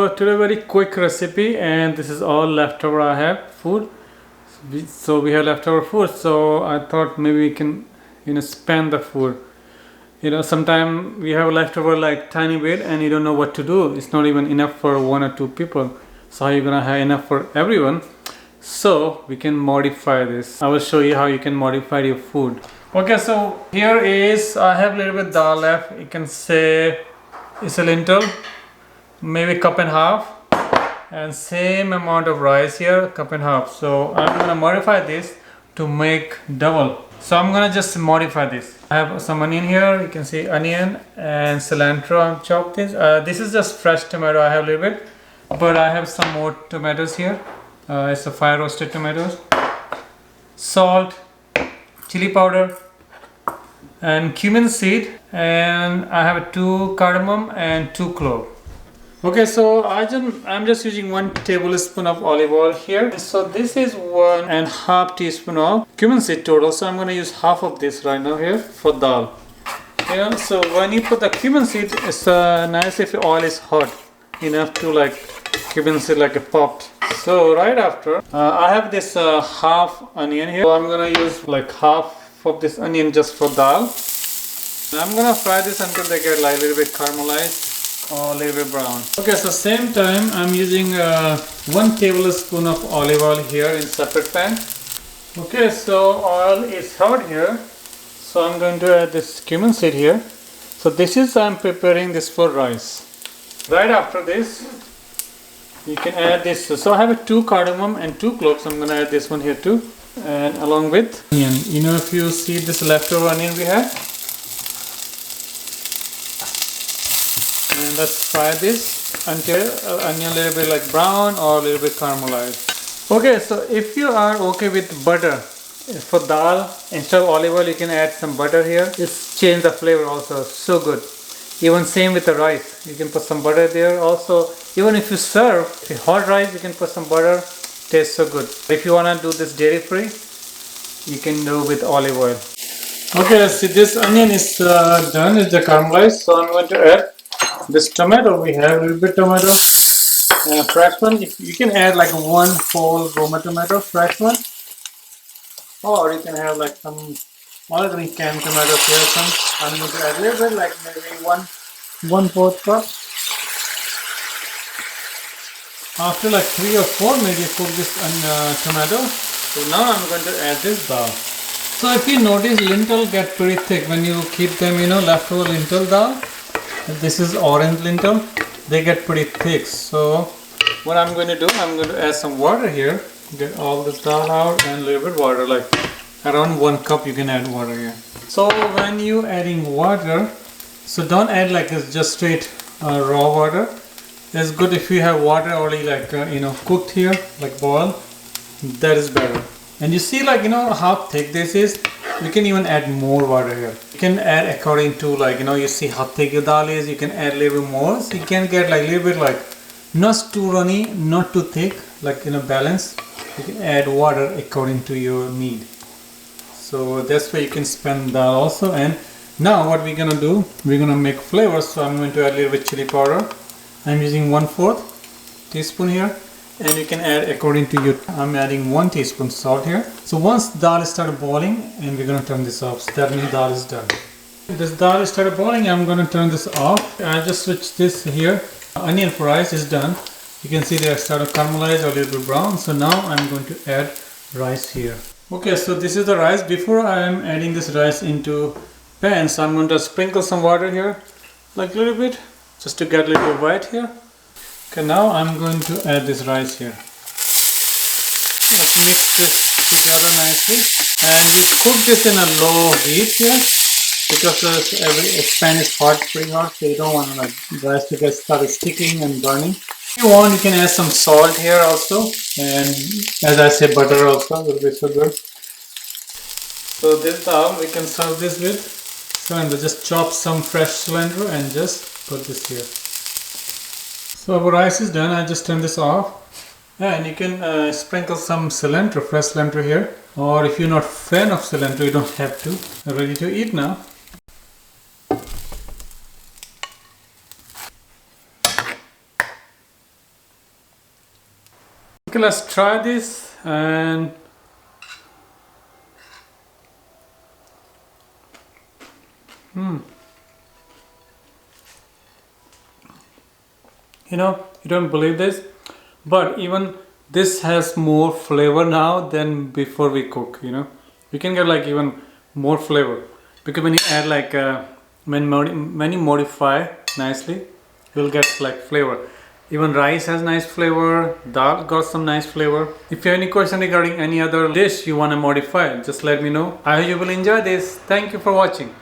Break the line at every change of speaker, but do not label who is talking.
So today very quick recipe, and this is all leftover I have food. So we have leftover food, so I thought maybe we can spend the food. Sometimes we have leftover like tiny bit and you don't know what to do. It's not even enough for one or two people. So how you gonna have enough for everyone? So we can modify this. I will show you how you can modify your food. Okay, so here is, I have a little bit dal left. You can say it's a lentil, maybe cup and half, and same amount of rice here, cup and half. So I'm gonna modify this to make double. So I'm gonna just modify this. I have some onion here. You can see onion and cilantro. I've chopped this. This is just fresh tomato. I have a little bit, but I have some more tomatoes here. It's a fire roasted tomatoes. Salt, chili powder, and cumin seed, and I have 2 cardamom and 2 clove. Okay, so I'm just using 1 tablespoon of olive oil here. So this is 1.5 teaspoon of cumin seed total. So I'm going to use half of this right now here for dal. So when you put the cumin seed, it's nice if the oil is hot enough to like cumin seed like a popped. So right after, I have this half onion here. So I'm going to use like half of this onion just for dal. And I'm going to fry this until they get like a little bit caramelized or a little bit brown. Okay, so same time I'm using 1 tablespoon of olive oil here in separate pan. Okay, so oil is hot here. So I'm going to add this cumin seed here. So this is, I'm preparing this for rice. Right after this, you can add this. So I have 2 cardamom and 2 cloves. I'm going to add this one here too. And along with onion. If you see this leftover onion we have. And let's fry this until onion a little bit like brown or a little bit caramelized. Okay, so if you are okay with butter for dal, instead of olive oil you can add some butter here. It's change the flavor also, so good. Even same with the rice, you can put some butter there also. Even if you serve hot rice, you can put some butter. Tastes so good. If you want to do this dairy free, you can do with olive oil. Okay, see this onion is done, it's the caramelized. So I'm going to add this tomato. We have a little bit tomato, fresh one. If you can add like 1 whole Roma tomato, fresh one, or you can have like some ordinary canned tomatoes here. I'm going to add a little bit, like maybe 1/4 cup. After like 3 or 4 minutes, you cook this tomato. So now I'm going to add this dal. So if you notice, lentil get pretty thick when you keep them, leftover lentil dal. This is orange lentil. They get pretty thick. So what I'm going to do, I'm going to add some water here. Get all this dal out and a little bit water, like around 1 cup you can add water here. So when you adding water, so don't add like this just straight raw water. It's good if you have water already like cooked here, like boil. That is better. And you see like how thick this is. You can even add more water here. You can add according to like you see how thick your dal is. You can add a little bit more. So you can get like a little bit like not too runny, not too thick, like balance. You can add water according to your need. So that's where you can spend dal also. And now what we're gonna do, we're gonna make flavors. So I'm going to add a little bit chili powder. I'm using 1/4 teaspoon here, and you can add according to your. I'm adding 1 teaspoon salt here. So once dal started boiling, and we're gonna turn this off. So that means dal is done. This dal started boiling. I'm gonna turn this off. I just switched this here. Onion for rice is done. You can see they are started caramelized or a little bit brown. So now I'm going to add rice here. Okay, so this is the rice. Before I am adding this rice into pan, so I'm going to sprinkle some water here, like a little bit, just to get a little white here. Okay, now I'm going to add this rice here. Let's mix this together nicely, and you cook this in a low heat here because every pan is hot, pretty hot, so you don't want like rice to get started sticking and burning. If you want, you can add some salt here also, and as I say, butter also will be so good. So this dal we can serve this with. So and just chop some fresh cilantro and just put this here. So our rice is done. I just turn this off, and you can sprinkle some cilantro, fresh cilantro here, or if you're not fan of cilantro, you don't have to. Ready to eat now. Okay, let's try this. And you know, you don't believe this, but even this has more flavor now than before we cook. You know, you can get like even more flavor, because when you add like when you modify nicely, you'll get like flavor. Even rice has nice flavor, dal got some nice flavor. If you have any question regarding any other dish you want to modify, just let me know. I hope you will enjoy this. Thank you for watching.